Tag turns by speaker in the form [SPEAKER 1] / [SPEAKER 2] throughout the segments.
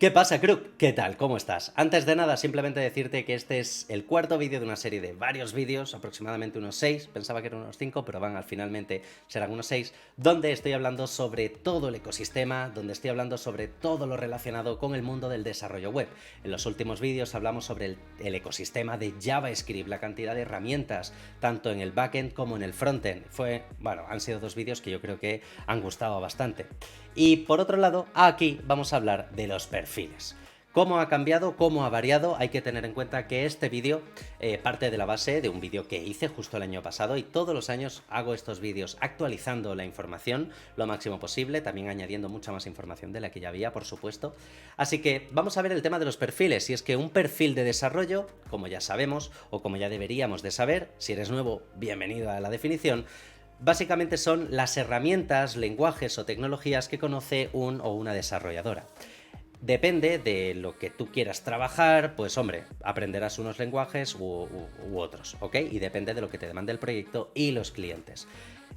[SPEAKER 1] ¿Qué pasa, Crook? ¿Qué tal? ¿Cómo estás? Antes de nada, simplemente decirte que este es el cuarto vídeo de una serie de varios vídeos, aproximadamente unos 6, pensaba que eran unos 5, pero finalmente serán unos 6, donde estoy hablando sobre todo el ecosistema, donde estoy hablando sobre todo lo relacionado con el mundo del desarrollo web. En los últimos vídeos hablamos sobre el ecosistema de JavaScript, la cantidad de herramientas, tanto en el backend como en el frontend. Han sido dos vídeos que yo creo que han gustado bastante. Y por otro lado, aquí vamos a hablar de los perfiles. ¿Cómo ha cambiado? ¿Cómo ha variado? Hay que tener en cuenta que este vídeo parte de la base de un vídeo que hice justo el año pasado y todos los años hago estos vídeos actualizando la información lo máximo posible, también añadiendo mucha más información de la que ya había, por supuesto. Así que vamos a ver el tema de los perfiles. Y es que un perfil de desarrollo, como ya sabemos o como ya deberíamos de saber, si eres nuevo, bienvenido a la definición. Básicamente son las herramientas, lenguajes o tecnologías que conoce un o una desarrolladora. Depende de lo que tú quieras trabajar, pues hombre, aprenderás unos lenguajes u otros, ¿ok? Y depende de lo que te demande el proyecto y los clientes.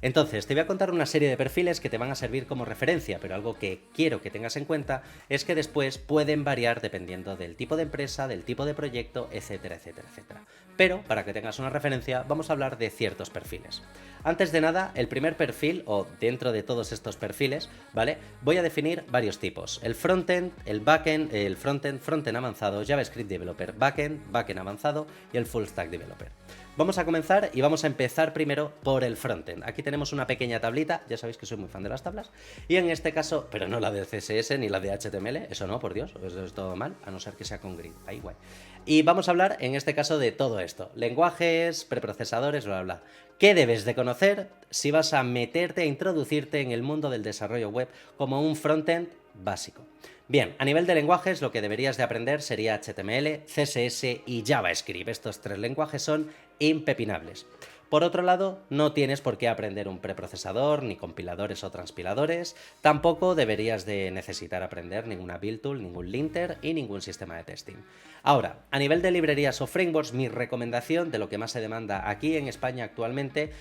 [SPEAKER 1] Entonces, te voy a contar una serie de perfiles que te van a servir como referencia, pero algo que quiero que tengas en cuenta es que después pueden variar dependiendo del tipo de empresa, del tipo de proyecto, etcétera, etcétera, etcétera. Pero, para que tengas una referencia, vamos a hablar de ciertos perfiles. Antes de nada, el primer perfil, o dentro de todos estos perfiles, ¿vale? Voy a definir varios tipos. El frontend, el backend, el frontend avanzado, JavaScript developer, backend avanzado y el full stack developer. Vamos a comenzar y vamos a empezar primero por el frontend. Aquí tenemos una pequeña tablita, ya sabéis que soy muy fan de las tablas, y en este caso, pero no la de CSS ni la de HTML, eso no, por Dios, eso es todo mal, a no ser que sea con grid, ahí guay. Y vamos a hablar en este caso de todo esto, lenguajes, preprocesadores, bla, bla. ¿Qué debes de conocer si vas a meterte a introducirte en el mundo del desarrollo web como un frontend básico? Bien, a nivel de lenguajes lo que deberías de aprender sería HTML, CSS y JavaScript. Estos tres lenguajes son impepinables. Por otro lado, no tienes por qué aprender un preprocesador, ni compiladores o transpiladores, tampoco deberías de necesitar aprender ninguna build tool, ningún linter y ningún sistema de testing. Ahora, a nivel de librerías o frameworks, mi recomendación de lo que más se demanda aquí en España actualmente,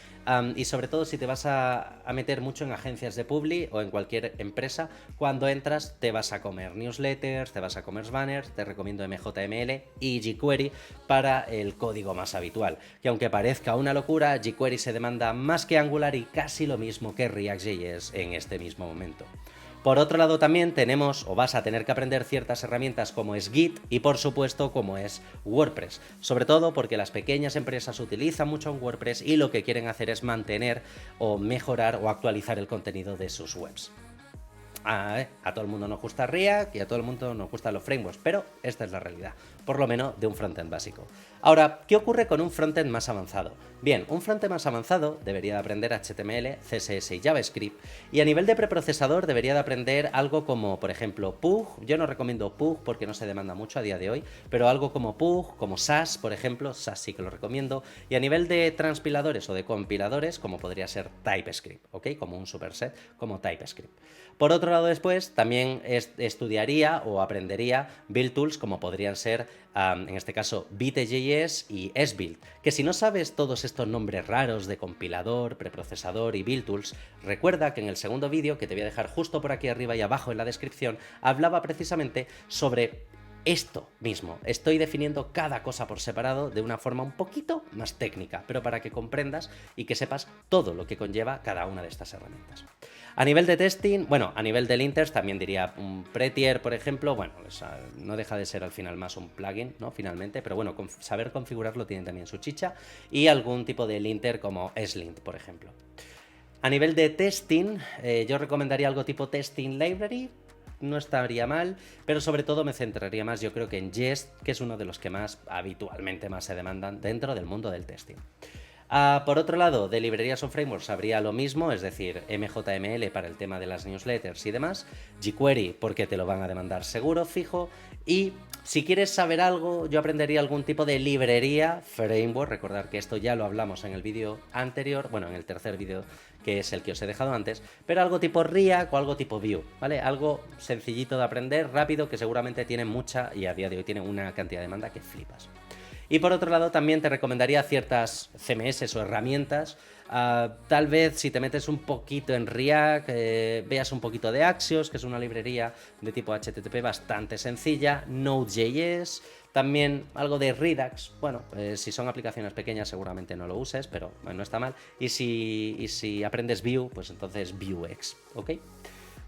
[SPEAKER 1] y sobre todo si te vas a meter mucho en agencias de publi o en cualquier empresa, cuando entras te vas a comer newsletters, te vas a comer banners, te recomiendo MJML y jQuery para el código más habitual, que aunque parezca una locura, jQuery se demanda más que Angular y casi lo mismo que React.js en este mismo momento. Por otro lado también tenemos o vas a tener que aprender ciertas herramientas como es Git y por supuesto como es WordPress, sobre todo porque las pequeñas empresas utilizan mucho en WordPress y lo que quieren hacer es mantener o mejorar o actualizar el contenido de sus webs. A todo el mundo nos gusta React y a todo el mundo nos gustan los frameworks, pero esta es la realidad, por lo menos de un frontend básico. Ahora, ¿qué ocurre con un frontend más avanzado? Bien, un frontend más avanzado debería de aprender HTML, CSS y JavaScript, y a nivel de preprocesador debería de aprender algo como, por ejemplo, Pug. Yo no recomiendo Pug porque no se demanda mucho a día de hoy, pero algo como Pug, como Sass, por ejemplo, Sass sí que lo recomiendo, y a nivel de transpiladores o de compiladores, como podría ser TypeScript, ¿ok? Como un superset, como TypeScript. Por otro lado, después también estudiaría o aprendería build tools como podrían ser, en este caso, Vite.js y SBuild, que si no sabes todos estos nombres raros de compilador, preprocesador y build tools, recuerda que en el segundo vídeo, que te voy a dejar justo por aquí arriba y abajo en la descripción, hablaba precisamente sobre esto mismo. Estoy definiendo cada cosa por separado de una forma un poquito más técnica, pero para que comprendas y que sepas todo lo que conlleva cada una de estas herramientas. A nivel de testing, a nivel de linters también diría un Prettier, por ejemplo, no deja de ser al final más un plugin, ¿no? Finalmente, pero bueno, saber configurarlo tiene también su chicha, y algún tipo de linter como Slint, por ejemplo. A nivel de testing, yo recomendaría algo tipo Testing Library, no estaría mal, pero sobre todo me centraría más, yo creo que en Jest, que es uno de los que más habitualmente más se demandan dentro del mundo del testing. Por otro lado, de librerías o frameworks habría lo mismo, es decir, MJML para el tema de las newsletters y demás, jQuery porque te lo van a demandar seguro, fijo, y si quieres saber algo, yo aprendería algún tipo de librería, framework, recordar que esto ya lo hablamos en el vídeo anterior, en el tercer vídeo, que es el que os he dejado antes, pero algo tipo React o algo tipo Vue, ¿vale? Algo sencillito de aprender, rápido, que seguramente tiene mucha, y a día de hoy tiene una cantidad de demanda que flipas. Y por otro lado también te recomendaría ciertas CMS o herramientas. Tal vez si te metes un poquito en React, veas un poquito de Axios, que es una librería de tipo HTTP bastante sencilla, Node.js, también algo de Redux. Bueno, si son aplicaciones pequeñas seguramente no lo uses, pero bueno, no está mal. Y si aprendes Vue, pues entonces Vuex, ¿ok?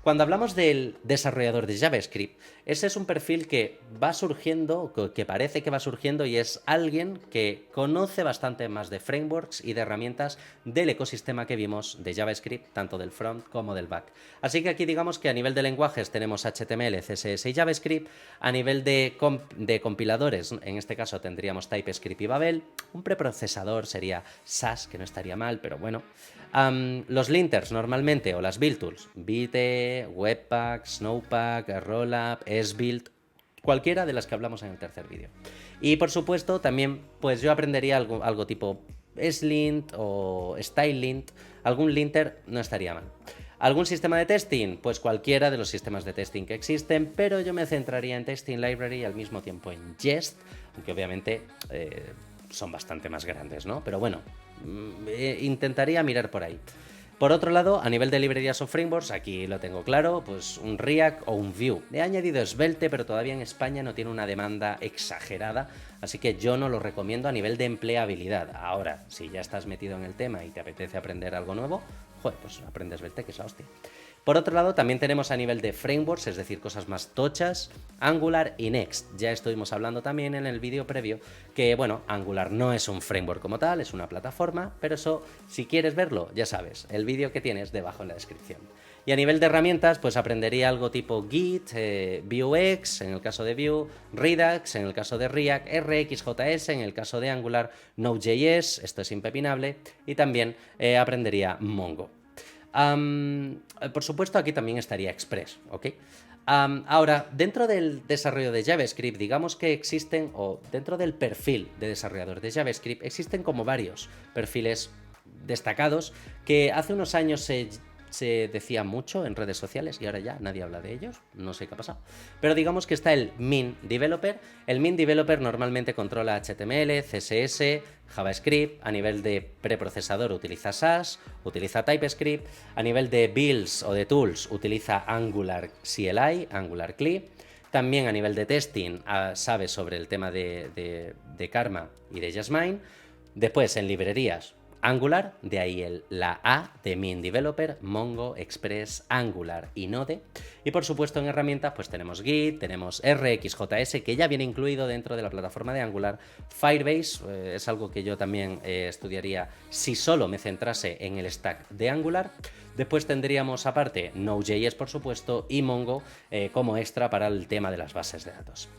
[SPEAKER 1] Cuando hablamos del desarrollador de JavaScript, ese es un perfil que va surgiendo, que parece que va surgiendo, y es alguien que conoce bastante más de frameworks y de herramientas del ecosistema que vimos de JavaScript, tanto del front como del back. Así que aquí digamos que a nivel de lenguajes tenemos HTML, CSS y JavaScript. A nivel de compiladores, en este caso tendríamos TypeScript y Babel. Un preprocesador sería Sass, que no estaría mal, pero bueno. Los linters normalmente, o las build tools, Vite, Webpack, Snowpack, Rollup, SBuild, cualquiera de las que hablamos en el tercer vídeo. Y por supuesto también pues yo aprendería algo tipo Slint o StyleLint, algún linter no estaría mal. ¿Algún sistema de testing? Pues cualquiera de los sistemas de testing que existen, pero yo me centraría en Testing Library y al mismo tiempo en Jest, aunque obviamente son bastante más grandes, ¿no? Pero bueno, intentaría mirar por ahí. Por otro lado, a nivel de librerías o frameworks, aquí lo tengo claro, pues un React o un Vue. He añadido Svelte, pero todavía en España no tiene una demanda exagerada, así que yo no lo recomiendo a nivel de empleabilidad. Ahora, si ya estás metido en el tema y te apetece aprender algo nuevo, joder, pues aprende Svelte, que es la hostia. Por otro lado, también tenemos a nivel de frameworks, es decir, cosas más tochas, Angular y Next. Ya estuvimos hablando también en el vídeo previo que, bueno, Angular no es un framework como tal, es una plataforma, pero eso, si quieres verlo, ya sabes, el vídeo que tienes debajo en la descripción. Y a nivel de herramientas, pues aprendería algo tipo Git, Vuex, en el caso de Vue, Redux, en el caso de React, RxJS, en el caso de Angular, Node.js, esto es impepinable, y también aprendería Mongo. Por supuesto, aquí también estaría Express, ¿ok? Ahora, dentro del desarrollo de JavaScript, digamos que existen, o dentro del perfil de desarrollador de JavaScript, existen como varios perfiles destacados que hace unos años se decía mucho en redes sociales y ahora ya nadie habla de ellos, no sé qué ha pasado. Pero digamos que está el Min Developer. El Min Developer normalmente controla HTML, CSS, JavaScript. A nivel de preprocesador utiliza Sass, utiliza TypeScript. A nivel de builds o de tools utiliza Angular CLI, Angular CLI. También a nivel de testing sabe sobre el tema de Karma y de Jasmine. Después en librerías Angular, de ahí la A de Min Developer, Mongo, Express, Angular y Node. Y por supuesto en herramientas pues tenemos Git, tenemos RxJS, que ya viene incluido dentro de la plataforma de Angular. Firebase es algo que yo también estudiaría si solo me centrase en el stack de Angular. Después tendríamos aparte Node.js, por supuesto, y Mongo como extra para el tema de las bases de datos.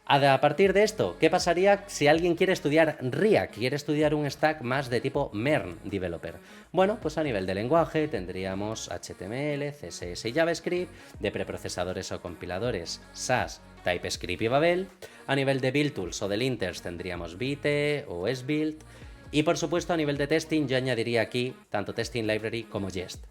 [SPEAKER 1] A partir de esto, ¿qué pasaría si alguien quiere estudiar React, quiere estudiar un stack más de tipo MERN Developer? Bueno, pues a nivel de lenguaje tendríamos HTML, CSS y JavaScript, de preprocesadores o compiladores Sass, TypeScript y Babel. A nivel de build tools o de linters tendríamos Vite o SBuild. Y por supuesto a nivel de testing yo añadiría aquí tanto Testing Library como Jest.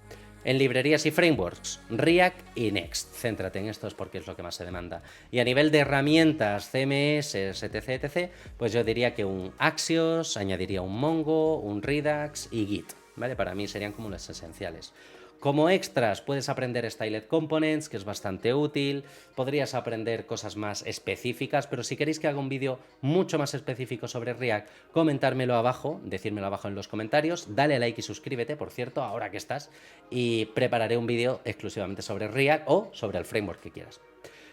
[SPEAKER 1] En librerías y frameworks, React y Next. Céntrate en estos porque es lo que más se demanda. Y a nivel de herramientas, CMS, etc., pues yo diría que un Axios, añadiría un Mongo, un Redux y Git, ¿vale? Para mí serían como los esenciales. Como extras puedes aprender Styled Components, que es bastante útil, podrías aprender cosas más específicas, pero si queréis que haga un vídeo mucho más específico sobre React, comentármelo abajo, decírmelo abajo en los comentarios, dale a like y suscríbete, por cierto, ahora que estás, y prepararé un vídeo exclusivamente sobre React o sobre el framework que quieras.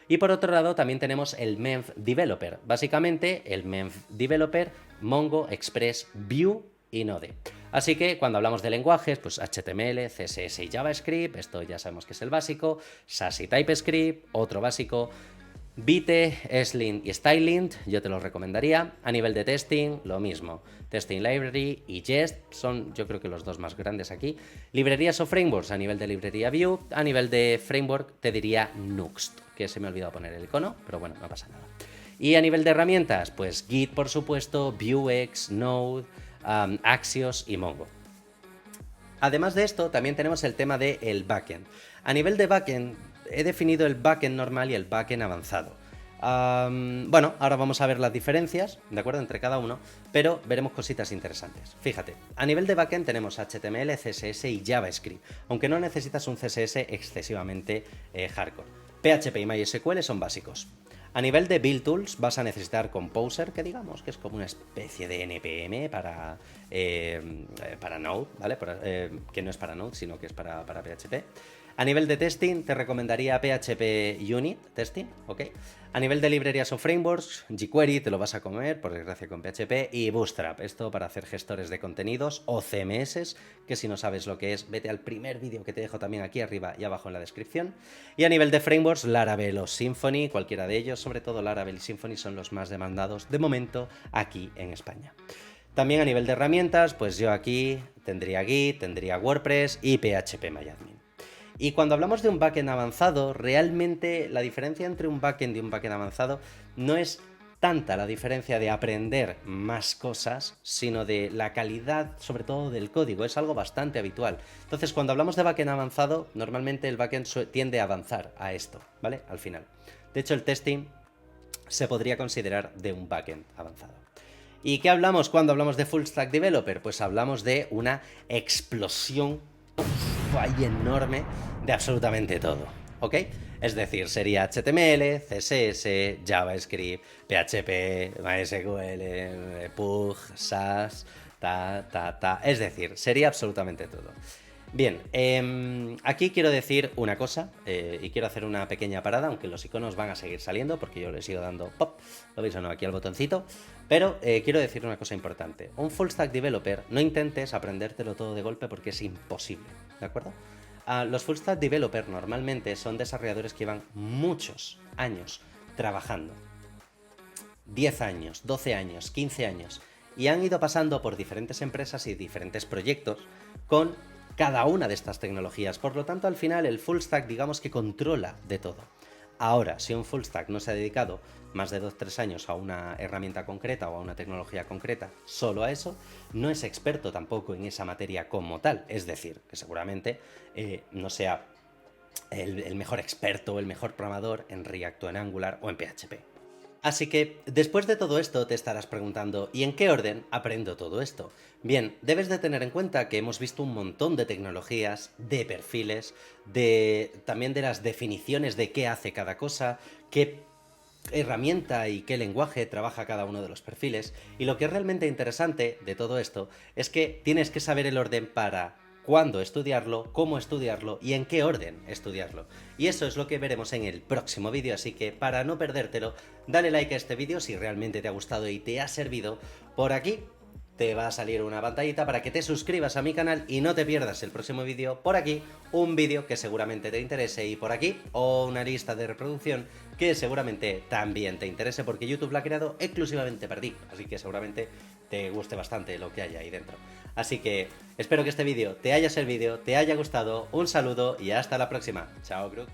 [SPEAKER 1] Y por otro lado también tenemos el Menv Developer, básicamente el Menv Developer, Mongo, Express, Vue y Node. Así que cuando hablamos de lenguajes, pues HTML, CSS y JavaScript, esto ya sabemos que es el básico, Sass y TypeScript, otro básico, Vite, Slint y StyleLint, yo te los recomendaría. A nivel de testing, lo mismo. Testing Library y Jest son yo creo que los dos más grandes aquí. Librerías o frameworks, a nivel de librería Vue, a nivel de framework te diría Nuxt, que se me ha olvidado poner el icono, pero bueno, no pasa nada. Y a nivel de herramientas, pues Git por supuesto, Vuex, Node, Axios y Mongo. Además de esto, también tenemos el tema del backend. A nivel de backend, he definido el backend normal y el backend avanzado. Bueno, ahora vamos a ver las diferencias, ¿de acuerdo?, entre cada uno, pero veremos cositas interesantes. Fíjate, a nivel de backend tenemos HTML, CSS y JavaScript, aunque no necesitas un CSS excesivamente hardcore. PHP y MySQL son básicos. A nivel de Build Tools vas a necesitar Composer, que digamos que es como una especie de NPM para Node, ¿vale? Que no es para Node, sino que es para PHP. A nivel de testing, te recomendaría PHP Unit Testing, ¿ok? A nivel de librerías o frameworks, jQuery te lo vas a comer, por desgracia, con PHP, y Bootstrap, esto para hacer gestores de contenidos o CMS, que si no sabes lo que es, vete al primer vídeo que te dejo también aquí arriba y abajo en la descripción. Y a nivel de frameworks, Laravel o Symfony, cualquiera de ellos, sobre todo Laravel y Symfony son los más demandados de momento aquí en España. También a nivel de herramientas, pues yo aquí tendría Git, tendría WordPress y PHPMyAdmin. Y cuando hablamos de un backend avanzado, realmente la diferencia entre un backend y un backend avanzado no es tanta la diferencia de aprender más cosas, sino de la calidad, sobre todo del código. Es algo bastante habitual. Entonces, cuando hablamos de backend avanzado, normalmente el backend tiende a avanzar a esto, ¿vale? Al final. De hecho, el testing se podría considerar de un backend avanzado. ¿Y qué hablamos cuando hablamos de Full Stack Developer? Pues hablamos de una explosión enorme de absolutamente todo, ¿ok? Es decir, sería HTML, CSS, JavaScript, PHP, MySQL, Pug, SAS, es decir, sería absolutamente todo. Bien, aquí quiero decir una cosa y quiero hacer una pequeña parada, aunque los iconos van a seguir saliendo porque yo les sigo dando pop, lo veis o no, aquí al botoncito, pero quiero decir una cosa importante. Un full stack developer, no intentes aprendértelo todo de golpe porque es imposible, ¿de acuerdo? Los full stack developer normalmente son desarrolladores que llevan muchos años trabajando, 10 años, 12 años, 15 años, y han ido pasando por diferentes empresas y diferentes proyectos con cada una de estas tecnologías. Por lo tanto, al final el full stack digamos que controla de todo. Ahora, si un full stack no se ha dedicado más de 2-3 años a una herramienta concreta o a una tecnología concreta, solo a eso, no es experto tampoco en esa materia como tal. Es decir, que seguramente no sea el mejor experto o el mejor programador en React o en Angular o en PHP. Así que, después de todo esto, te estarás preguntando, ¿y en qué orden aprendo todo esto? Bien, debes de tener en cuenta que hemos visto un montón de tecnologías, de perfiles, también de las definiciones de qué hace cada cosa, qué herramienta y qué lenguaje trabaja cada uno de los perfiles, y lo que es realmente interesante de todo esto es que tienes que saber el orden para cuándo estudiarlo, cómo estudiarlo y en qué orden estudiarlo. Y eso es lo que veremos en el próximo vídeo, así que para no perdértelo, dale like a este vídeo si realmente te ha gustado y te ha servido. Por aquí te va a salir una pantallita para que te suscribas a mi canal y no te pierdas el próximo vídeo. Por aquí un vídeo que seguramente te interese y por aquí una lista de reproducción que seguramente también te interese porque YouTube la ha creado exclusivamente para ti, así que seguramente te guste bastante lo que hay ahí dentro. Así que espero que este vídeo te haya servido, te haya gustado, un saludo y hasta la próxima. Chao, Crook.